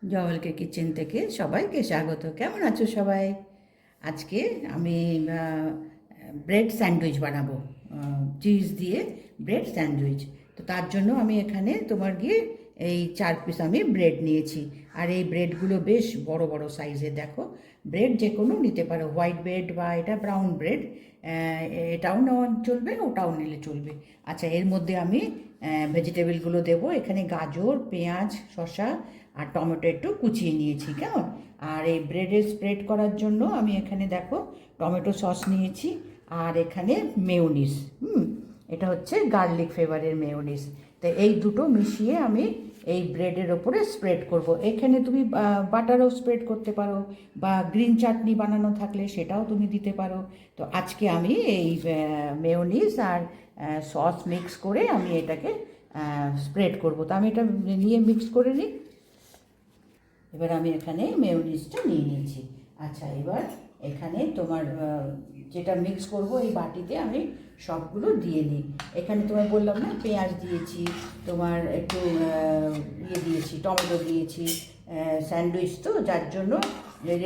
জওয়ালকে kitchen থেকে সবাইকে স্বাগত। কেমন আছো সবাই? আজকে আমি ব্রেড স্যান্ডউইচ বানাবো, চিজ দিয়ে ব্রেড স্যান্ডউইচ। তো তার জন্য আমি এখানে তোমার গিয়ে এই 4 পিস আমি ব্রেড নিয়েছি। আর এই ব্রেডগুলো বেশ বড় বড় সাইজের। দেখো, ব্রেড যে কোনো নিতে পারো, হোয়াইট ব্রেড বা এটা ব্রাউন ব্রেড, এটাও নেওয়া চলবে, ওটাও নিলে চলবে। আচ্ছা, এর মধ্যে আমি ভেজিটেবলগুলো দেবো। এখানে গাজর, পেঁয়াজ, শসা আর টমেটো একটু কুচিয়ে নিয়েছি, কেমন। আর এই ব্রেডে স্প্রেড করার জন্য আমি এখানে দেখো টমেটো সস নিয়েছি, আর এখানে মেয়োনিজ, এটা হচ্ছে গার্লিক ফ্লেভারের মেয়োনিজ। তো এই দুটো মিশিয়ে আমি এই ব্রেডের ওপরে স্প্রেড করব। এখানে তুমি বাটারও স্প্রেড করতে পারো, বা গ্রিন চাটনি বানানো থাকলে সেটাও তুমি দিতে পারো। তো আজকে আমি এই মেয়োনিজ আর সস মিক্স করে আমি এটাকে স্প্রেড করব। তো আমি এটা নিয়ে মিক্স করে নিই। এবার আমি এখানে মেয়োনিজটা নিয়ে নিয়েছি। আচ্ছা, এবার এখানে তোমার যেটা মিক্স করব এই বাটিতে আমি সবগুলো দিয়ে নিই। এখানে তোমায় বললাম না, পেঁয়াজ দিয়েছি, তোমার একটু দিয়েছি, টমেটো দিয়েছি। স্যান্ডউইচ তো, যার জন্য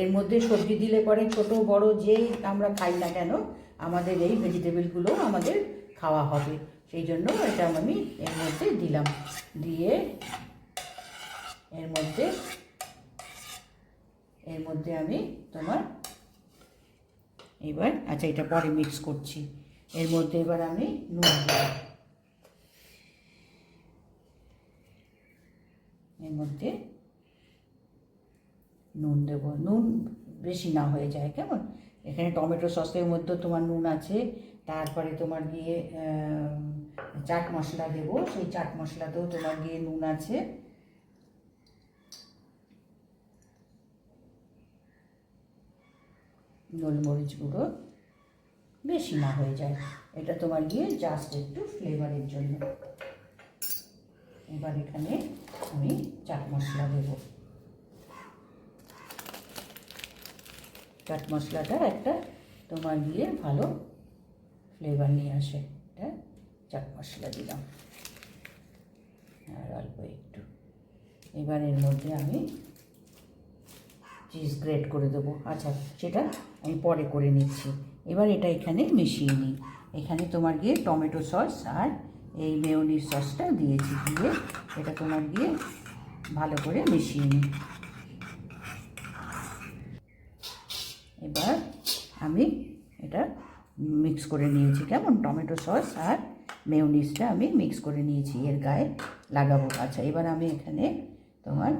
এর মধ্যে সবজি দিলে পরে ছোট বড় যেই আমরা খাই না কেন, আমাদের এই ভেজিটেবলগুলো আমাদের খাওয়া হবে। সেই জন্য এটা আমি এর মধ্যে দিলাম। দিয়ে এর মধ্যে আমি তোমার এবার, আচ্ছা এটা পরে মিক্স করছি। এর মধ্যে এবার আমি নুন দেব। এর মধ্যে নুন দেবো, নুন বেশি না হয়ে যায়, কেমন। এখানে টমেটো সসের মধ্যে তোমার নুন আছে। তারপরে তোমার গিয়ে চাট মশলা দেবো, সেই চাট মশলাতেও তোমার গিয়ে নুন আছে। গোলমরিচ গুঁড়ো বেশি না হয়ে যায়, এটা তোমার গিয়ে জাস্ট একটু ফ্লেভারের জন্য। এবার এখানে আমি চাট মশলা দেব। চাট মশলাটা একটা তোমার গিয়ে ভালো ফ্লেভার নিয়ে আসে, এটা চাট মশলা দিলাম, আর অল্প একটু। এবার এর মধ্যে আমি চিজ গ্রেট করে দেবো। আচ্ছা, সেটা আমি পরে করে নিচ্ছি। এবার এটা এখানে মিশিয়ে নিই। এখানে তোমার গিয়ে টমেটো সস আর এই মেয়োনিজ সসটা দিয়েছি, দিয়ে এটা তোমার গিয়ে ভালো করে মিশিয়ে নিই। এবার আমি এটা মিক্স করে নিয়েছি, কেমন। টমেটো সস আর মেয়োনিজটা আমি মিক্স করে নিয়েছি, এর গায়ে লাগাবো। আচ্ছা, এবার আমি এখানে তোমার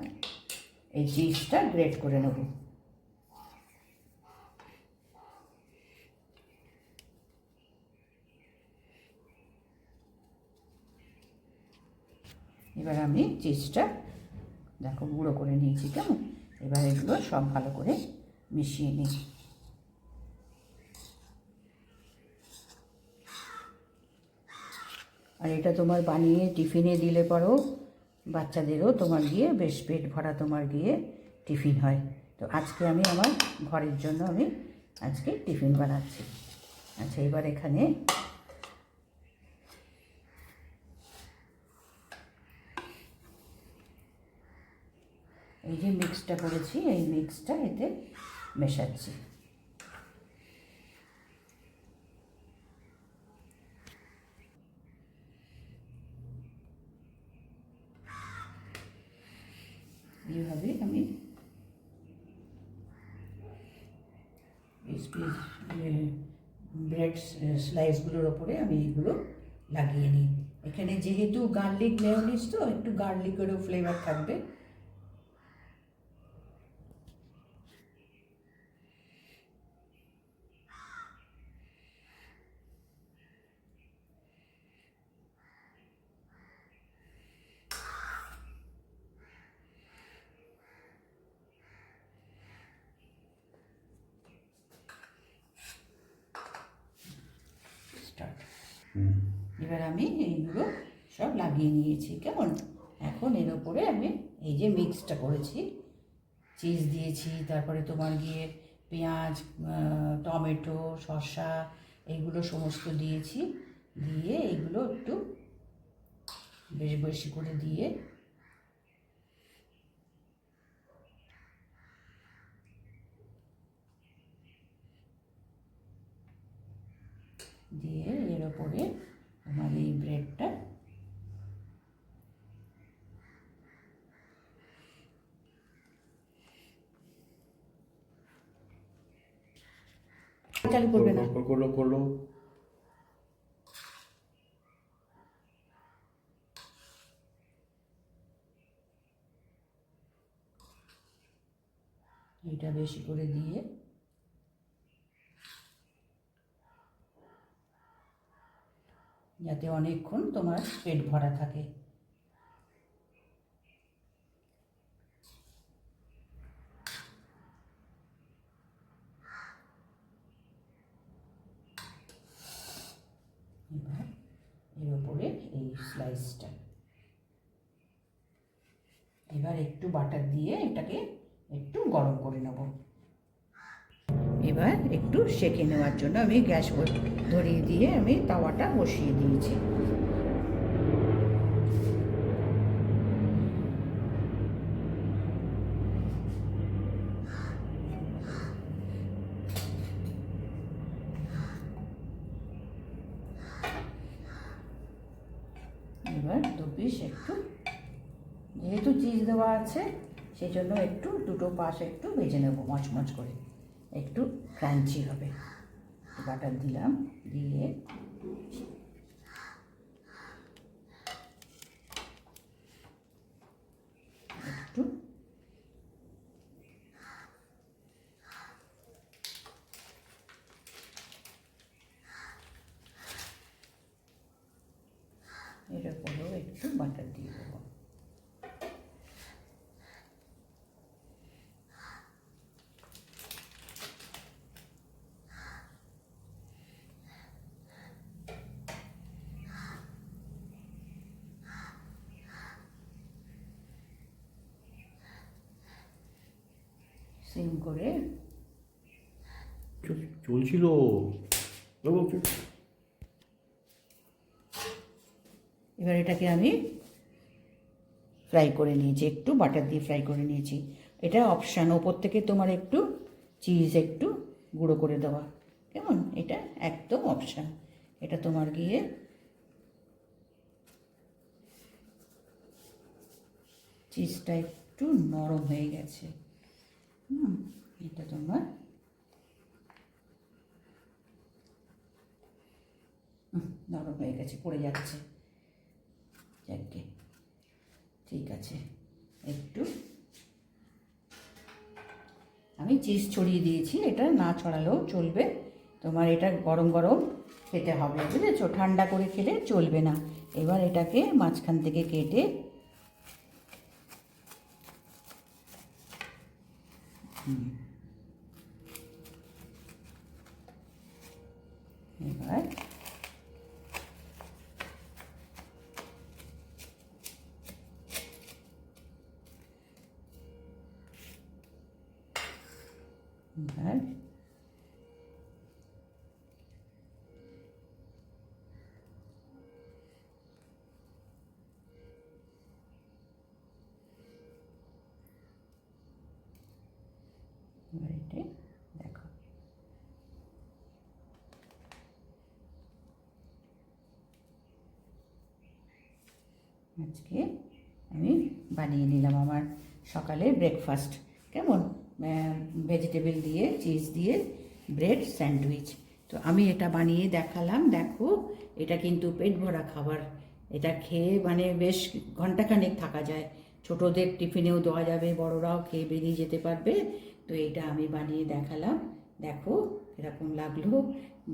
এই চিজটা গ্রেট করে নেব। এবার আমি চিজটা দেখো গুঁড়ো করে নিয়েছি, কেমন। এবার এগুলো সব ভালো করে মিশিয়ে নিই। আর এটা তোমার বানিয়ে টিফিনে দিলে পরেও বাচ্চাদেরও তোমার গিয়ে বেশ পেট ভরা তোমার গিয়ে টিফিন হয়। তো আজকে আমি আমার ঘরের জন্য আমি আজকে টিফিন বানাচ্ছি। আচ্ছা, এবার এখানে এই যে মিক্সটা করেছি, এই মিক্সটা এতে মেশাচ্ছি। এইভাবে আমি ব্রেড স্লাইসগুলোর ওপরে আমি এগুলো লাগিয়ে নিই। এখানে যেহেতু গার্লিক মেয়োনিজ, তো একটু গার্লিকেরও ফ্লেভার থাকবে। স্টার্ট। এবার আমি এইগুলো সব লাগিয়ে নিয়েছি, কেমন। এখন এর ওপরে আমি এই যে মিক্সটা করেছি, চিজ দিয়েছি, তারপরে তোমার গিয়ে পেঁয়াজ, টমেটো, শসা, এইগুলো সমস্ত দিয়েছি। দিয়ে এইগুলো একটু বেশি বেশি করে দিয়ে দিয়ে এর ওপরে আমার এই ব্রেডটা চালু করবে না। করলো এটা বেশি করে দিয়ে যাতে অনেকক্ষণ তোমার পেট ভরা থাকে। এবার এর ওপরে এই স্লাইসটা, এবার একটু বাটার দিয়ে এটাকে একটু গরম করে নেব। এবার একটু সেঁকে নেওয়ার জন্য আমি গ্যাস ধরিয়ে দিয়ে আমি তাওয়াটা বসিয়ে দিয়েছি। এবার দু পিস একটু, যেহেতু চিজ দেওয়া আছে সেই জন্য একটু দুটো পাশ একটু ভেজে নেব মচমচ করে, একটু ক্রাঞ্চি হবে। বাটার দিলাম, দিয়ে একটু এর উপরেও একটু বাটার দিয়ে দেবো। সিম করে চলছিল। এবার এটাকে আমি ফ্রাই করে নিয়েছি, একটু বাটার দিয়ে ফ্রাই করে নিয়েছি। এটা অপশান, ওপর থেকে তোমার একটু চিজ একটু গুঁড়ো করে দেওয়া, কেমন? এটা একদম অপশান, এটা তোমার গিয়ে চিজটা একটু নরম হয়ে গেছে। এটা তোমার নরম হয়ে গেছে, পড়ে যাচ্ছে। যাকে ঠিক আছে, একটু আমি চিজ ছড়িয়ে দিয়েছি, এটা না ছড়ালেও চলবে। তোমার এটা গরম গরম খেতে হবে, বুঝেছো? ঠান্ডা করে খেলে চলবে না। এবার এটাকে মাঝখান থেকে কেটে এবার এবার এটা দেখো, আজকে আমি বানিয়ে নিলাম আমার সকালে ব্রেকফাস্ট, কেমন? ভেজিটেবল দিয়ে, চিজ দিয়ে ব্রেড স্যান্ডউইচ। তো আমি এটা বানিয়ে দেখালাম, দেখো এটা কিন্তু পেট ভরা খাবার। এটা খেয়ে মানে বেশ ঘন্টাখানেক থাকা যায়, ছোটোদের টিফিনেও দেওয়া যাবে, বড়রাও খেয়ে বেরিয়ে যেতে পারবে। তো এটা আমি বানিয়ে দেখালাম, দেখো এরকম লাগলো।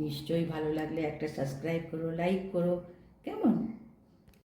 নিশ্চয়ই ভালো লাগলে একটা সাবস্ক্রাইব করো, লাইক করো, কেমন?